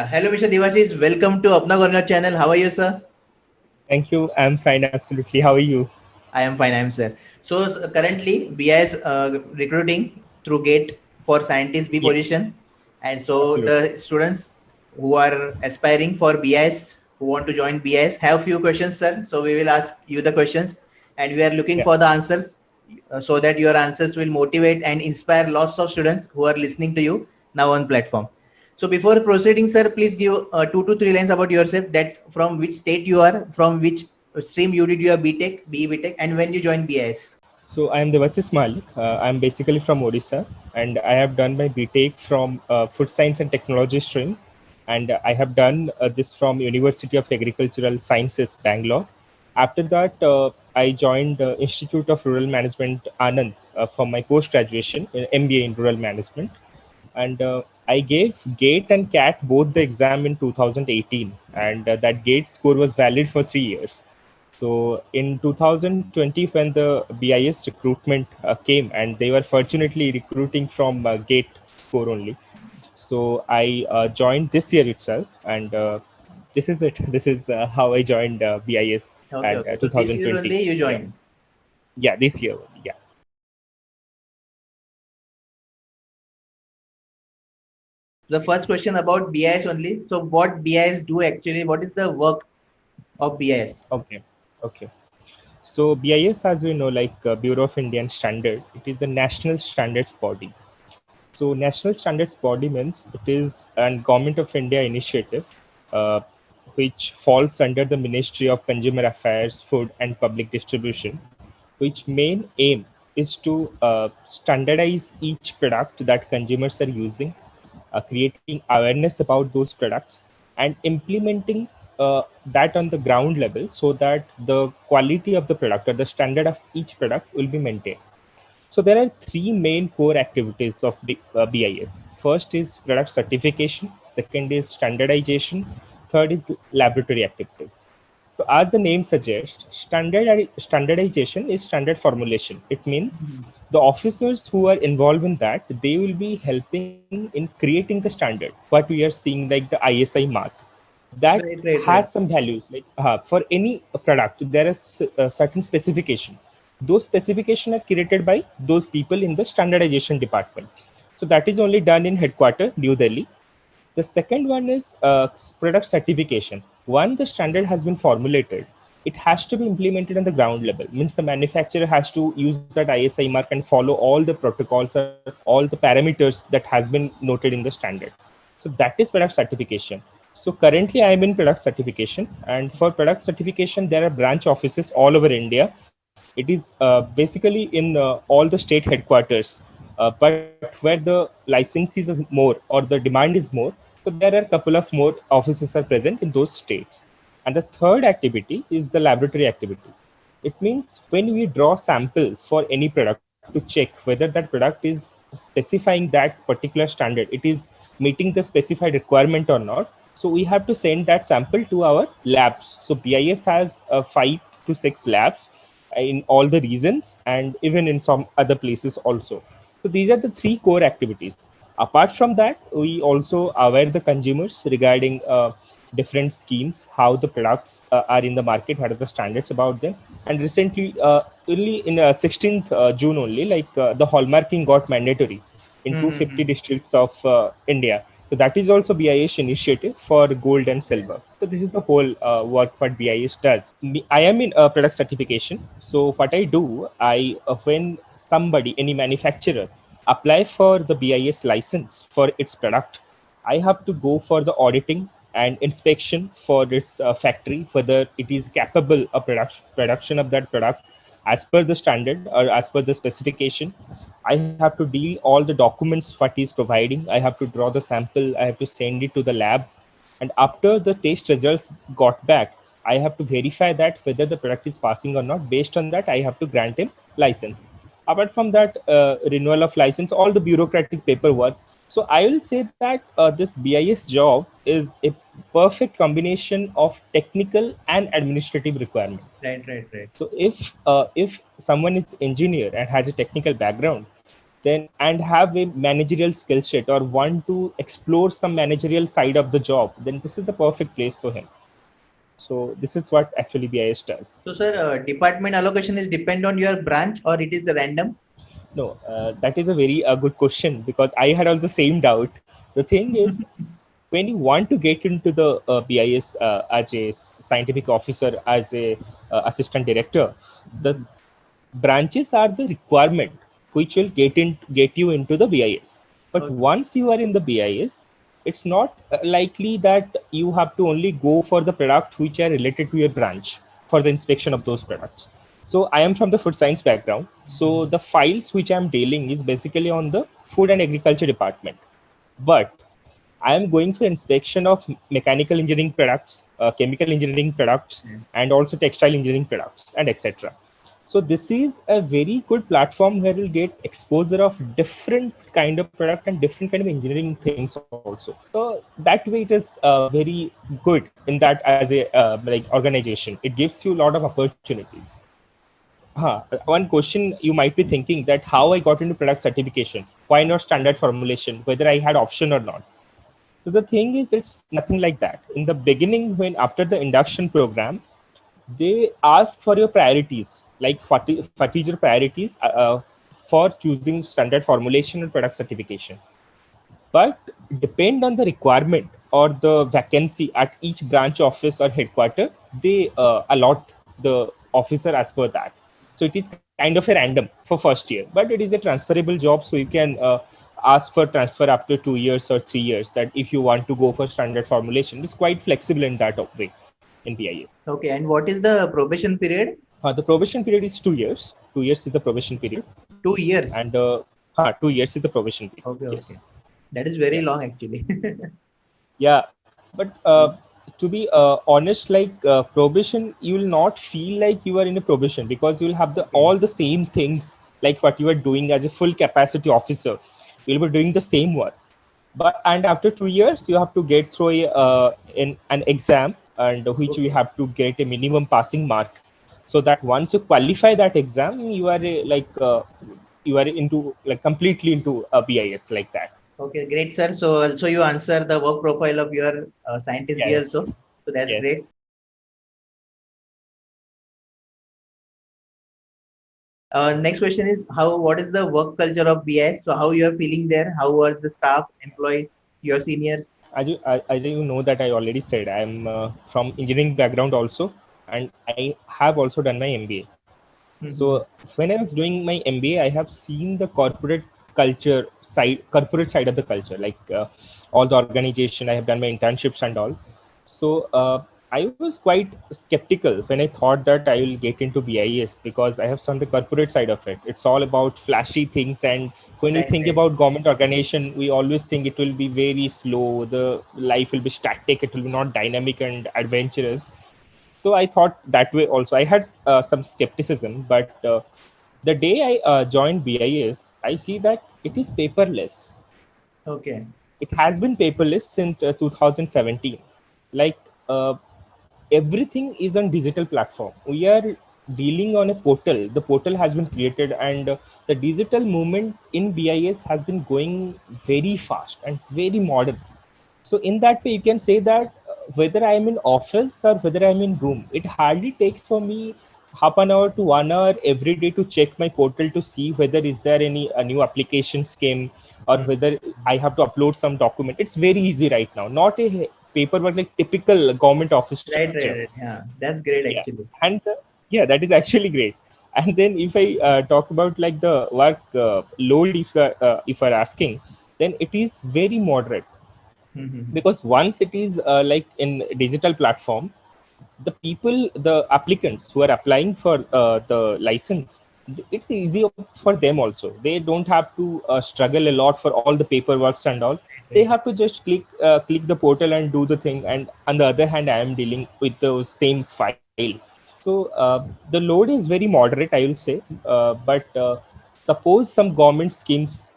Hello, Mr. Devashish. Welcome to Apna Corner channel. How are you, sir? Thank you. I'm fine, absolutely. How are you? I am fine. I am sir. So currently, BIS recruiting through GATE for scientist B Yeah, position, and so absolutely. the students who are aspiring for BIS who want to join BIS have few questions, sir. So we will ask you the questions, and we are looking Yeah. for the answers so that your answers will motivate and inspire lots of students who are listening to you now on platform. So before proceeding, sir, please give 2 to 3 lines about yourself. That from which state you are, from which stream you did your BTech, BE and when you joined BIS. So I am Devasis Malik. I'm basically from Odisha, and I have done my BTech from Food Science and Technology stream, and I have done this from University of Agricultural Sciences, Bangalore. After that, I joined Institute of Rural Management, Anand, for my post graduation in MBA in Rural Management, and I gave GATE and CAT both the exam in 2018, and that GATE score was valid for 3 years. So in 2020, when the BIS recruitment came, and they were fortunately recruiting from GATE score only, so I joined this year itself, and this is it. This is how I joined BIS Okay, at okay. So this year 2020. only you Yeah, joined. yeah, this year. Yeah. The first question about BIS only. So what BIS do actually? What is the work of BIS? Okay. Okay. So BIS, as we know, like Bureau of Indian Standard, it is the national standards body. So national standards body means it is an government of India initiative, uh, which falls under the Ministry of Consumer Affairs, Food and Public Distribution, which main aim is to standardize each product that consumers are using, creating awareness about those products, and implementing that on the ground level so that the quality of the product or the standard of each product will be maintained. So there are three main core activities of BIS. First is product certification, second is standardization, third is laboratory activities. So as the name suggests, standardization is standard formulation. It means the officers who are involved in that, they will be helping in creating the standard. What we are seeing like the ISI mark, that Right, right, has right. some values. Like for any product, there is a certain specification. Those specifications are created by those people in the standardization department. So that is only done in headquarter, New Delhi. The second one is product certification. One, the standard has been formulated. It has to be implemented on the ground level. Means the manufacturer has to use that ISI mark and follow all the protocols or all the parameters that has been noted in the standard. So that is product certification. So currently I am in product certification, and for product certification there are branch offices all over India. It is basically in all the state headquarters, but where the licenses is more or the demand is more, so there are a couple of more offices are present in those states. And the third activity is the laboratory activity. It means when we draw sample for any product to check whether that product is specifying that particular standard, it is meeting the specified requirement or not. So we have to send that sample to our labs. So BIS has 5 to 6 labs in all the regions and even in some other places also. So these are the three core activities. Apart from that, we also aware the consumers regarding different schemes, how the products are in the market, what are the standards about them. And recently, only in 16th June only, like the hallmarking got mandatory in 250 Mm-hmm. districts of India. So that is also BIS initiative for gold and silver. So this is the whole work what BIS does. I am in product certification. So what I do, I when somebody, any manufacturer, apply for the BIS license for its product, I have to go for the auditing and inspection for its factory, whether it is capable of production of that product as per the standard or as per the specification. I have to deal all the documents what is providing. I have to draw the sample. I have to send it to the lab, and after the test results got back, I have to verify that whether the product is passing or not. Based on that, I have to grant him license. Apart from that, renewal of license, all the bureaucratic paperwork. So I will say that this BIS job is a perfect combination of technical and administrative requirement. Right, right, right. So if someone is engineer and has a technical background, then and have a managerial skill set or want to explore some managerial side of the job, then this is the perfect place for him. So this is what actually BIS does. So, sir, department allocation is depend on your branch or it is random? No, that is a very good question, because I had also same doubt. The thing is, when you want to get into the BIS as a scientific officer, as a assistant director, the branches are the requirement which will get you into the BIS. But Okay. once you are in the BIS, it's not likely that you have to only go for the product which are related to your branch for the inspection of those products. So I am from the food science background. So the files which I'm dealing is basically on the food and agriculture department. But I am going for inspection of mechanical engineering products, chemical engineering products, and also textile engineering products, and etc. So this is a very good platform where you'll get exposure of different kind of product and different kind of engineering things also. So that way it is very good in that as a like organization. It gives you a lot of opportunities. One question you might be thinking, that how I got into product certification? Why not standard formulation? Whether I had option or not? So the thing is, it's nothing like that. In the beginning, when after the induction program, they ask for your priorities, like what is your priorities for choosing standard formulation and product certification. But depend on the requirement or the vacancy at each branch office or headquarter, they allot the officer as per that. So it is kind of a random for first year, but it is a transferable job, so you can ask for transfer after 2 years or 3 years, that if you want to go for standard formulation. It's quite flexible in that way in BIS. Okay. And what is the probation period? The probation period is 2 years. 2 years is the probation period, 2 years. and 2 years is the probation period. Okay. Yes. Okay. That is very Yeah. long actually. Yeah, but to be honest, like probation, you will not feel like you are in a probation, because you will have the Okay. all the same things like what you are doing as a full capacity officer. You'll be doing the same work, but and after 2 years, you have to get through an exam, and which you Okay. have to get a minimum passing mark, so that once you qualify that exam, you are you are into like completely into a BIS like that. Okay. Great, sir. So also you answer the work profile of your scientist B also. Yes. So that's Yes. great. Next question is how what is the work culture of BIS? So how you are feeling there? How are the staff, employees, your seniors? As you know that I already said, I'm from engineering background also, and I have also done my MBA. Mhm. So when I was doing my MBA, I have seen the corporate side of the culture, like all the organization. I have done my internships and all. So I was quite skeptical when I thought that I will get into BIS, because I have seen the corporate side of it. It's all about flashy things, and when we Right, think right. about government organization, we always think it will be very slow. The life will be static. It will be not dynamic and adventurous. So I thought that way also. I had some skepticism, but the day I joined BIS, I see that it is paperless. Okay. It has been paperless since 2017. Like uh, everything is on digital platform. We are dealing on a portal. The portal has been created, and the digital movement in BIS has been going very fast and very modern. So in that way, you can say that whether I'm in office or whether I'm in room, it hardly takes for me half an hour to 1 hour every day to check my portal to see whether is there any a new application scheme, or Mhm. whether I have to upload some document. It's very easy right now, not a paperwork like typical government office Right, structure. right, right. Yeah, that's great Yeah, actually. and yeah, that is actually great. And then if I talk about like the work load, if you're asking, then it is very moderate, Mhm. because once it is like in digital platform, the people, the applicants who are applying for the license, it's easy for them also. They don't have to struggle a lot for all the paperworks and all. They Right, have to just click the portal and do the thing. And on the other hand, I am dealing with those same file. So the load is very moderate, I will say. But suppose some government schemes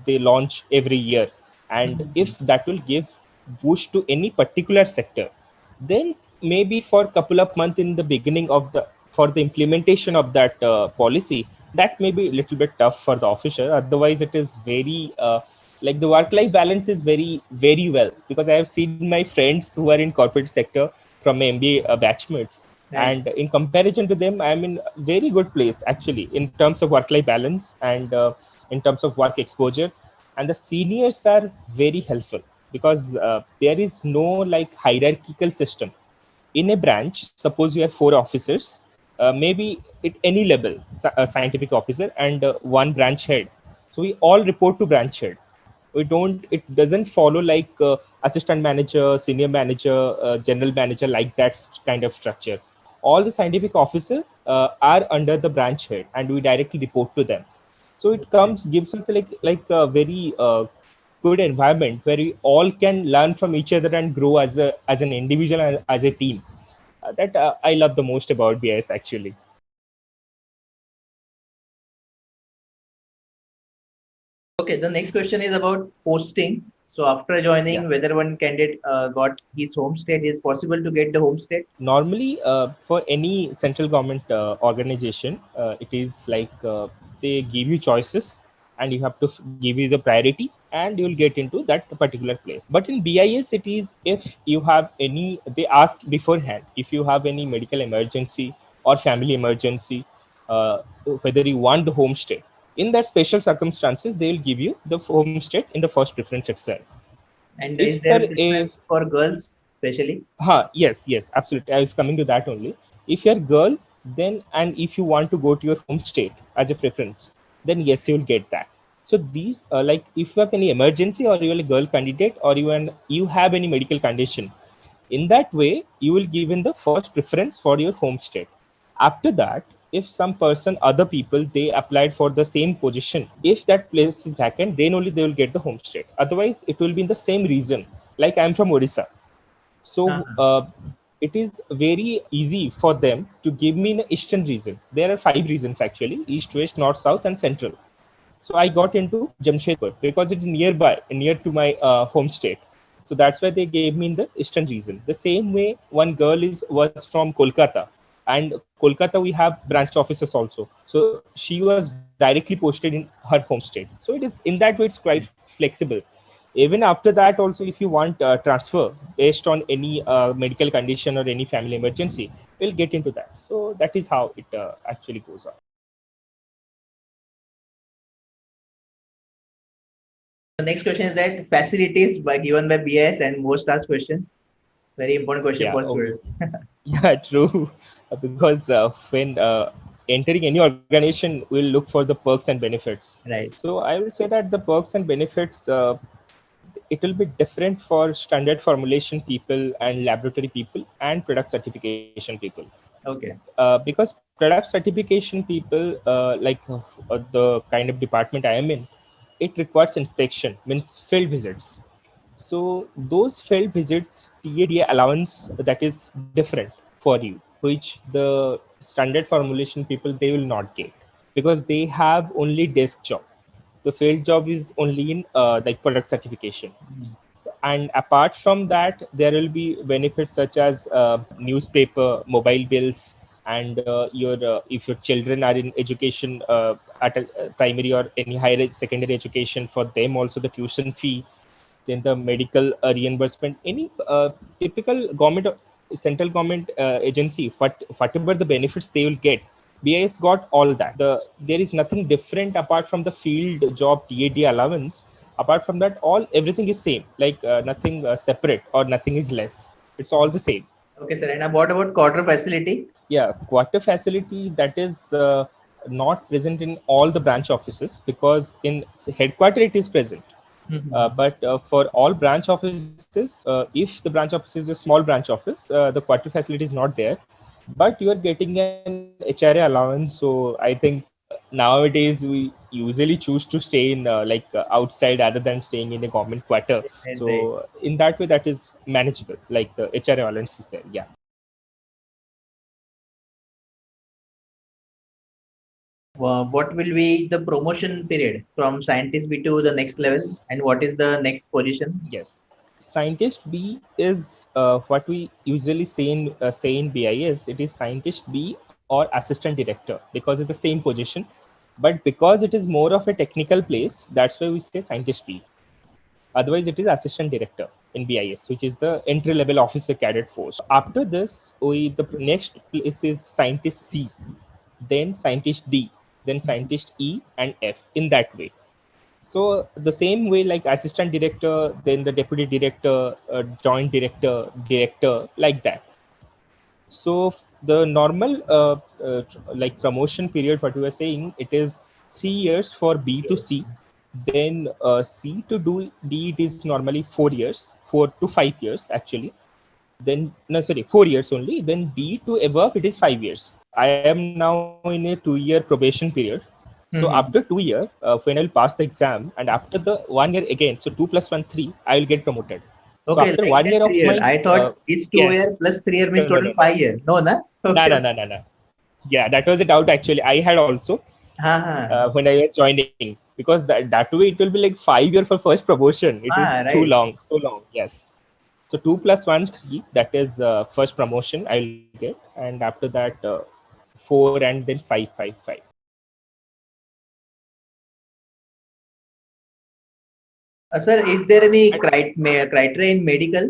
they launch every year, and right. if that will give boost to any particular sector, then maybe for a couple of months in the beginning of the for the implementation of that policy, that may be a little bit tough for the officer. Otherwise, it is very like the work-life balance is very well, because I have seen my friends who are in corporate sector from my MBA batchmates, Right. and in comparison to them, I'm in a very good place actually in terms of work-life balance and in terms of work exposure. And the seniors are very helpful because there is no like hierarchical system in a branch. Suppose you have four officers, maybe at any level, a scientific officer and one branch head. So we all report to branch head. We don't, it doesn't follow like assistant manager, senior manager, general manager, like that kind of structure. All the scientific officers are under the branch head and we directly report to them. So it comes gives us like a very good environment where we all can learn from each other and grow as an individual and as a team. That I love the most about BIS actually. Okay, the next question is about posting. So after Yeah. joining, whether one candidate got his home state, is possible to get the home state? Normally, for any central government organization, it is like they give you choices and you have to give you the priority and you will get into that particular place. But in BIS, it is if you have any, they ask beforehand if you have any medical emergency or family emergency, uh, whether you want the home state. In that special circumstances, they will give you the home state in the first preference itself. And If is there for a a preference for girls, especially? Yes, yes, absolutely. I was coming to that only. If you're a girl, then and if you want to go to your home state as a preference, then yes, you will get that. So these like if you have any emergency or you are a girl candidate or you have any medical condition, in that way you will given the first preference for your home state. After that, if some person, other people, they applied for the same position, if that place is vacant, then only they will get the home state. Otherwise, it will be in the same region. Like I'm from Odisha, so Uh-huh. it is very easy for them to give me an eastern region. There are five regions actually: east, west, north, south, and central. So I got into Jamshedpur because it's nearby, near to my home state. So that's why they gave me in the eastern region. The same way, one girl is was from Kolkata, and Kolkata we have branch offices also. So she was directly posted in her home state. So it is in that way it's quite flexible. Even after that also, if you want transfer based on any medical condition or any family emergency, we'll get into that. So that is how it actually goes on. The next question is that facilities by given by BIS and most asked question. Very important question Yeah, for okay. students. Yeah, true. Because when entering any organization, we'll look for the perks and benefits. Right. So I will say that the perks and benefits, it will be different for standard formulation people and laboratory people and product certification people. Okay. Because product certification people, the kind of department I am in, it requires inspection, means field visits. So those field visits TAD allowance, that is different for you, which the standard formulation people they will not get, because they have only desk job. The field job is only in like product certification. So, and apart from that, there will be benefits such as newspaper, mobile bills, and if your children are in education at a primary or any higher secondary education, for them also the tuition fee, then the medical reimbursement, any typical government, central government agency, whatever the benefits they will get, BIS got all that. There is nothing different apart from the field job TAD allowance. Apart from that, all everything is same, like nothing separate or nothing is less. It's all the same. Okay, sir. And what about quarter facility? Yeah, quarter facility, that is not present in all the branch offices, because in headquarter it is present. Mhm. But for all branch offices, if the branch office is a small branch office, the quarter facility is not there, but you are getting an HRA allowance. So I think nowadays we usually choose to stay in outside rather than staying in a government quarter. Right, right. So in that way, that is manageable. Like the HRA allowance is there. Yeah. What will be the promotion period from scientist B to the next level, Yes. and what is the next position? Yes. Scientist B is what we usually say in BIS. It is scientist B or assistant director, because it's the same position. But because it is more of a technical place, that's why we say scientist B. Otherwise, it is assistant director in BIS, which is the entry level officer cadet force. After this, the next place is scientist C, then scientist D, then scientist E and F, in that way. So the same way, like assistant director, then the deputy director, joint director, director, like that. So the normal like promotion period, what you were saying, it is 3 years for B to C. Then C to do D, it is normally 4 years, 4 to 5 years actually. Then no, sorry, 4 years only. Then D to above, it is 5 years. I am now in a 2-year probation period. So after Hmm. 2 year, when I'll pass the exam, and after the 1 year again, so 2 plus 1 3, I will get promoted. So Okay, after like one that year of 3 year. my I thought it's yes, 2 year plus 3 year no, means no, no, total no. 5 year. No, na? No, Okay. no, no, no, no. Yeah, that was a doubt actually. I had also Ha ha. when I was joining, because that way it will be like 5 year for first promotion. It is Ah, too right. long, so long. Yes. So 2 plus 1 3. That is first promotion I will get, and after that 4 and then 5 5 5. Sir, is there any And criteria in medical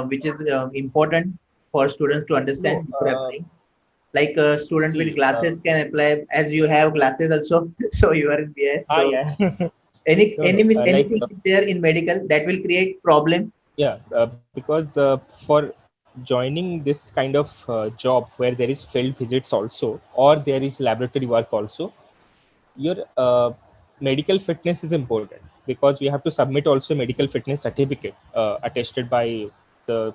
which is important for students to understand no, before applying? Like a student with see, glasses can apply, as you have glasses also, so you are in BS. So yeah. No, any no, miss like anything is there in medical that will create problem. yeah, because for joining this kind of job where there is field visits also, or there is laboratory work also, your medical fitness is important, because we have to submit also medical fitness certificate attested by the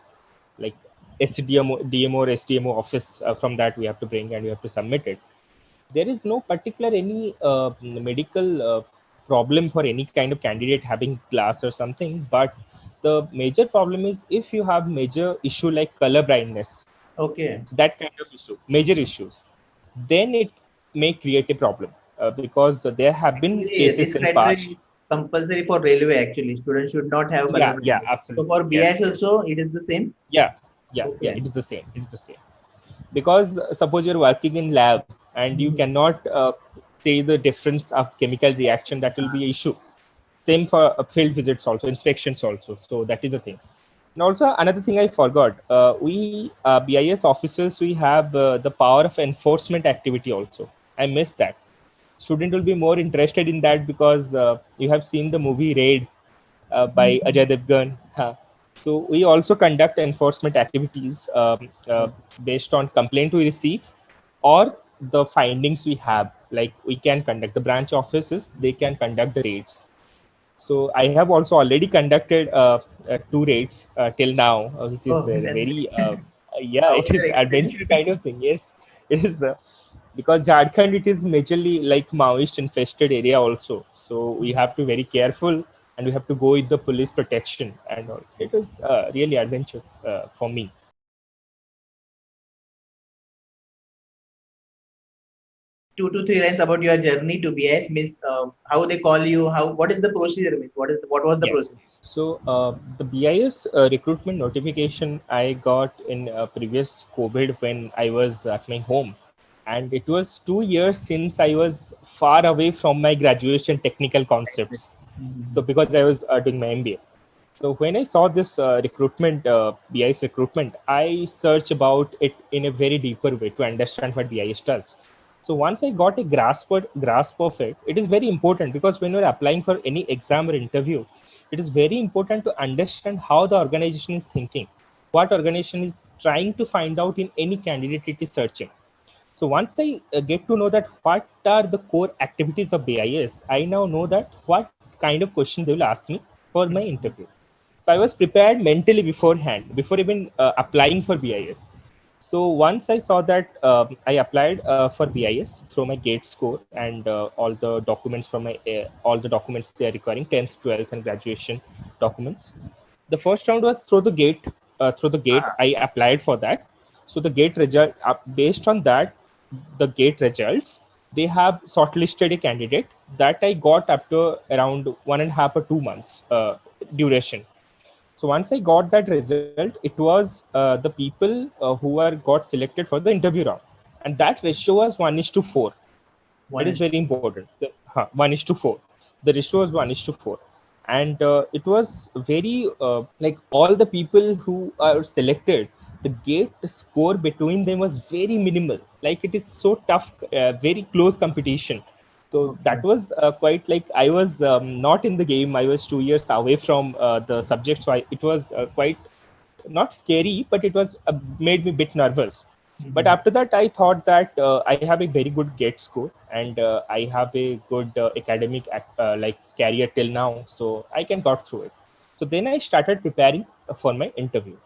like SDMO, DMO or SDMO office. From that we have to bring and we have to submit it. There is no particular any medical problem for any kind of candidate having glass or something, but the major problem is if you have major issue like color blindness, Okay. that kind of issue, major issues, then it may create a problem, because there have been Actually, cases this in criteria past. is compulsory for railway. Actually, students should not have color Yeah, yeah, blindness. So absolutely, for yes, BS yes, also, it is the same. yeah, yeah, yeah, Okay. it is the same, it is the same. Because suppose you're working in lab and you Mhm. cannot say the difference of chemical reaction, that will Ah, be an issue. Same for field visits also, inspections also, so that is the thing. And also another thing I forgot, we BIS officers, we have the power of enforcement activity also. I missed that. Student will be more interested in that, because you have seen the movie Raid by Ajay Devgan. So we also conduct enforcement activities based on complaint we receive or the findings we have. Like we can conduct, the branch offices, they can conduct the raids. So I have also already conducted 2 raids till now, which is oh, that's very great. yeah, How it was is your experience? adventure kind of thing. Yes, it is because Jharkhand, it is majorly like Maoist infested area also. So we have to very careful, and we have to go with the police protection and all. It was really adventure for me. 2 to 3 lines about your journey to BS means how they call you, how what is the procedure means, what was the Yes. process? So the BIS recruitment notification I got in previous COVID when I was at my home, and it was 2 years since I was far away from my graduation technical concepts. So Mhm. because I was doing my MBA. So when I saw this recruitment, BIS recruitment, I searched about it in a very deeper way to understand what BIS does. So once I got a grasp of it, it is very important, because when you're applying for any exam or interview, it is very important to understand how the organization is thinking, what organization is trying to find out in any candidate it is searching. So once I get to know that what are the core activities of BIS, I now know that what kind of question they will ask me for my interview. So I was prepared mentally beforehand, before even applying for BIS. So once I saw that, I applied for BIS through my GATE score and all the documents from my all the documents they are requiring, 10th, 12th, and graduation documents. The first round was through the gate. Through the gate, Ah, I applied for that. So the gate result, based on that, the gate results, they have shortlisted a candidate that I got up to around 1.5 or 2 months duration. So once I got that result, it was the people who were got selected for the interview round, and that ratio was 1:4. That One is is. very important. 1:4. The ratio was 1:4, and it was very like all the people who are selected, the gate score between them was very minimal. Like it is so tough, very close competition. So that Okay. was quite like I was not in the game. I was 2 years away from the subject, so it was quite not scary, but it was made me a bit nervous. But Mhm. after that, I thought that I have a very good gate score, and I have a good academic like career till now, so I can got through it. So then I started preparing for my interview.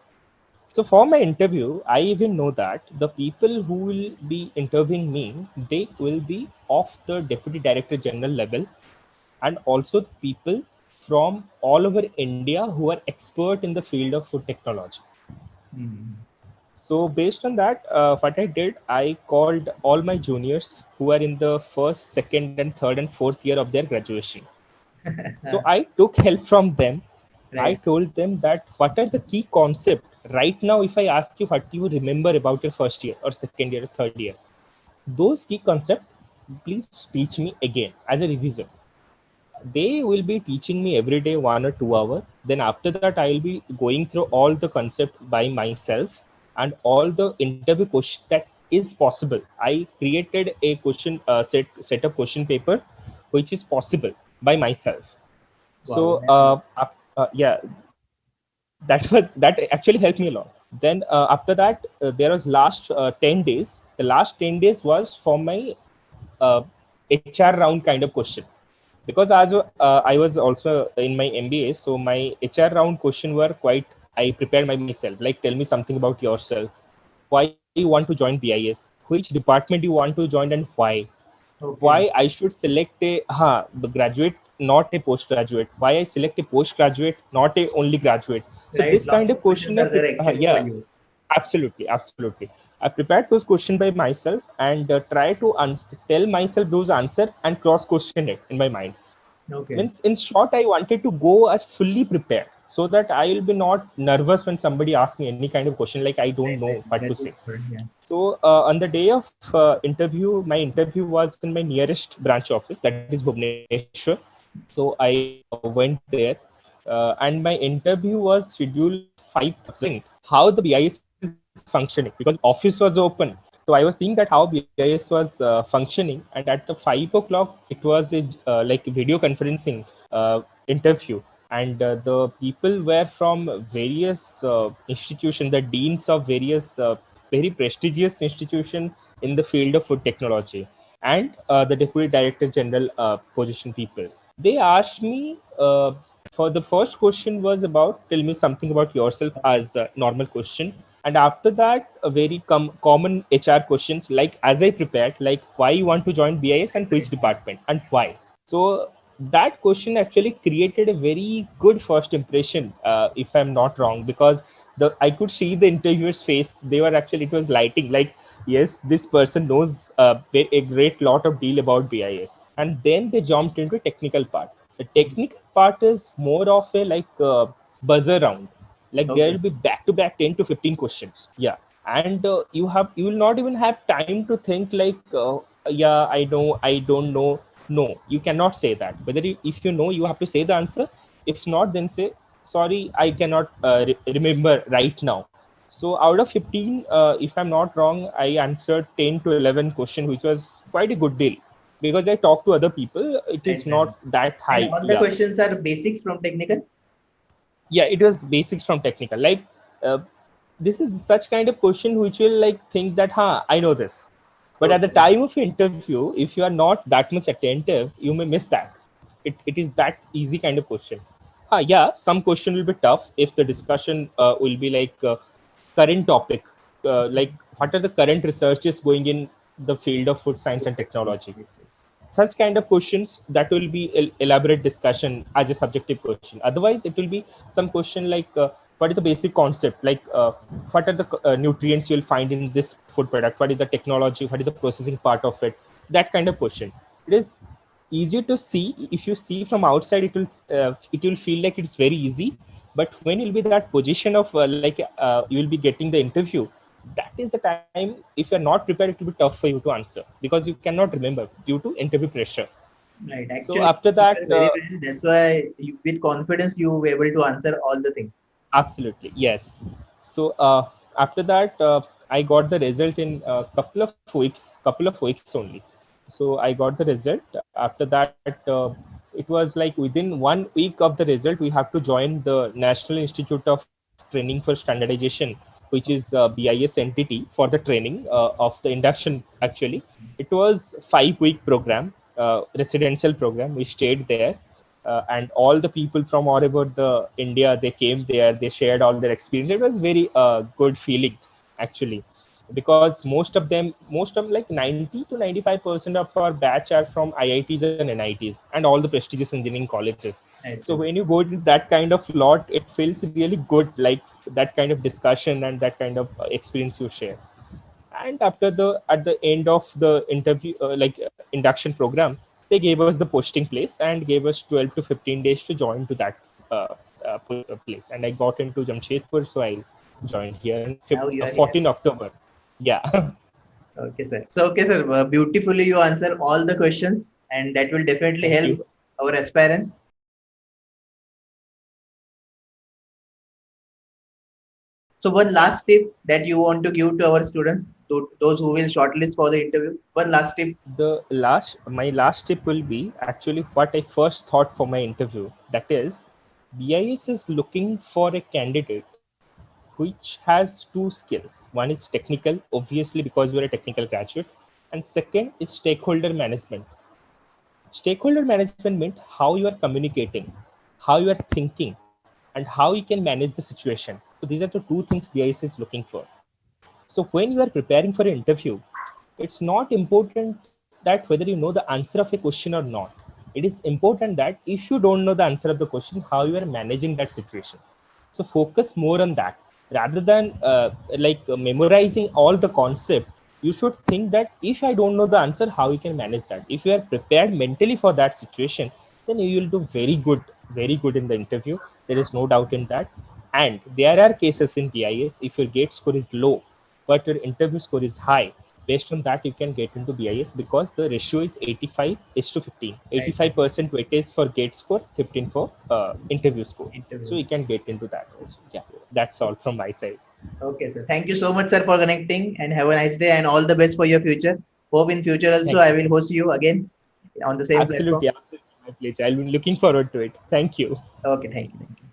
So for my interview, I even know that the people who will be interviewing me, they will be of the deputy director general level, and also the people from all over India who are expert in the field of food technology. Mhm. So based on that, what I did, I called all my juniors who are in the first, second, and third and fourth year of their graduation. So I took help from them. I Right. told them that what are the key concept right now. If I ask you what you remember about your first year or second year or third year, those key concept, please teach me again as a revision. They will be teaching me every day 1 or 2 hours. Then after that, I will be going through all the concept by myself, and all the interview question that is possible. I created a question set of question paper which is possible by myself. Wow. So yeah, that actually helped me a lot. Then after that, there was last 10 days. The last 10 days was for my uh, HR round kind of question, because as I was also in my MBA, so my HR round question were quite. I prepared by myself. Like, tell me something about yourself. Why you want to join BIS? Which department you want to join and why? Okay. Why I should select the graduate, not a postgraduate? Why I select a postgraduate, not a only graduate? So Right. this Lots kind of of questions question, are there actually for yeah, you. absolutely, absolutely. I prepared those questions by myself, and try to tell myself those answer and cross question it in my mind. Okay. Means in short, I wanted to go as fully prepared, so that I will be not nervous when somebody asks me any kind of question like I don't Right. know Right. what to That say. is good. Yeah. So on the day of interview, my interview was in my nearest branch office, that is Bhubaneswar. So I went there, and my interview was scheduled at 5:30. How the BIS is functioning, because office was open. So I was seeing that how BIS was functioning, and at the 5 o'clock it was a like video conferencing interview, and the people were from various institutions, the deans of various very prestigious institution in the field of food technology, and the deputy director general position people. They asked me for the first question was about tell me something about yourself Okay. as a normal question, and after that a very common HR questions like as I prepared, like why you want to join BIS Right. and Right. which department and why. So that question actually created a very good first impression, if I'm not wrong, because the I could see the interviewer's face. They were actually, it was lighting like, yes, this person knows a great lot of deal about BIS. And then they jumped into technical part. The technical part is more of a like buzzer round. Like there Okay. will be back to back 10 to 15 questions. Yeah, and you will not even have time to think like yeah, I know, I don't know. No, you cannot say that. Whether if you know, you have to say the answer. If not, then say sorry, I cannot remember right now. So out of 15, if I'm not wrong, I answered 10 to 11 question, which was quite a good deal, because I talked to other people. It Right. is Right. not that And high. all the Yeah, questions are basics from technical. yeah, it was basics from technical. Like uh, this is such kind of question which will like think that, huh, I know this. But at the Okay. time of interview, if you are not that much attentive, you may miss that. It is that easy kind of question. Yeah, some question will be tough if the discussion will be like current topic, like what are the current researches going in the field of food science and Okay. Yes. technology. Yes. Yes. Such kind of questions, that will be elaborate discussion as a subjective question. Otherwise it will be some question like what is the basic concept, like what are the nutrients you'll find in this food product, what is the technology, what is the processing part of it. That kind of question. It is easier to see. If you see from outside, it will feel like it's very easy, but when you'll be that position of you will be getting the interview, that is the time, if you're not prepared, it will be tough for you to answer because you cannot remember due to interview pressure. Right. So Actually, after you that, are very well. That's why you, with confidence you were able to answer all the things. absolutely, yes. So after that, I got the result in a couple of weeks only. So I got the result. After that, it was like within 1 week of the result, we have to join the National Institute of Training for Standardization, which is BIS entity for the training of the induction. Actually, it was 5 week program, residential program. We stayed there, and all the people from all over the India, they came there, they shared all their experience. It was very good feeling actually, because most of like 90 to 95% of our batch are from IITs and NITs and all the prestigious engineering colleges. Right. So when you go to that kind of lot, it feels really good, like that kind of discussion and that kind of experience you share. And after the at the end of the interview, induction program, they gave us the posting place and gave us 12 to 15 days to join to that place, and I got into Jamshedpur, so I joined here in Now you are here. 14 October. Yeah. Okay, sir. So, okay, sir. Beautifully, you answer all the questions, and that will definitely Thank help you. our aspirants. So, one last tip that you want to give to our students, to those who will shortlist for the interview. One last tip. My last tip will be actually what I first thought for my interview. That is, BIS is looking for a candidate which has two skills. One is technical, obviously, because you're a technical graduate, and second is stakeholder management. Stakeholder management meant how you are communicating, how you are thinking, and how you can manage the situation. So these are the two things BIS is looking for. So when you are preparing for an interview, it's not important that whether you know the answer of a question or not. It is important that if you don't know the answer of the question, how you are managing that situation. So focus more on that rather than memorizing all the concept. You should think that if I don't know the answer, how you can manage that. If you are prepared mentally for that situation, then you will do very good in the interview. There is no doubt in that. And there are cases in BIS, if your gate score is low but your interview score is high, based on that you can get into BIS, because the ratio is 85 is to 15. Right. 85% weightage for gate score, 15 for interview score. So Interview. you can get into that also. Yeah, that's all from my side. Okay, sir. Thank you so much, sir, for connecting, and have a nice day and all the best for your future. Hope in future also Thank I you. will host you again on the same platform. Absolutely, absolutely my pleasure. I'll be looking forward to it. Thank you. Okay, thank you. Thank you.